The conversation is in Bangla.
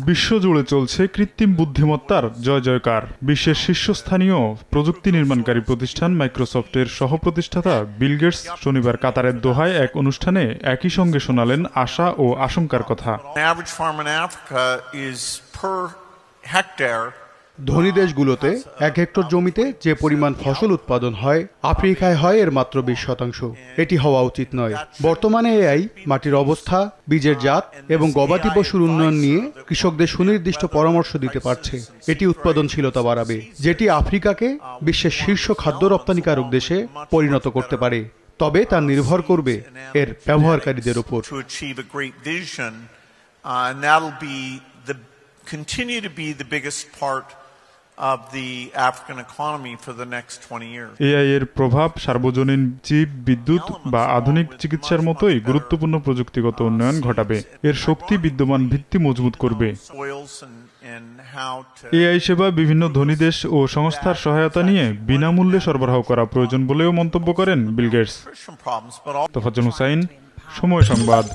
বিশ্বজুড়ে চলছে কৃত্রিম বুদ্ধিমত্তার জয় জয়কার। বিশ্বের শীর্ষস্থানীয় প্রযুক্তি নির্মাণকারী প্রতিষ্ঠান মাইক্রোসফটের সহ-প্রতিষ্ঠাতা বিল গেটস শনিবার কাতারের দোহায় এক অনুষ্ঠানে একই সঙ্গে শোনালেন আশা ও আশঙ্কার কথা। ধনী দেশগুলোতে 1 হেক্টর জমিতে যে পরিমাণ ফসল উৎপাদন হয়, আফ্রিকায় হয় এর মাত্র 20%। এটি হওয়া উচিত নয়। বর্তমানে এআই মাটির অবস্থা, বীজের জাত এবং গবাদি পশুর উন্নয়ন নিয়ে কৃষকদের সুনির্দিষ্ট পরামর্শ দিতে পারছে। এটি উৎপাদনশীলতা বাড়াবে, যেটি আফ্রিকাকে বিশ্বের শীর্ষ খাদ্য রপ্তানিকারক দেশে পরিণত করতে পারে। তবে তা নির্ভর করবে এর ব্যবহারকারীদের উপর। Continue to be the biggest part of the African economy for the next 20 years. AI এর প্রভাব সার্বজনীন চিপ, বিদ্যুৎ বা আধুনিক চিকিৎসার মতোই গুরুত্বপূর্ণ প্রযুক্তিগত উন্নয়ন ঘটাবে। এর শক্তি বিদ্যমান ভিত্তি মজবুত করবে। এআই সেবা বিভিন্ন ধনী দেশ ও সংস্থার সহায়তা নিয়ে বিনামূল্যে সরবরাহ করা প্রয়োজন বলেও মন্তব্য করেন বিল গেটস। তোফাজ্জল হোসাইন, সময় সংবাদ।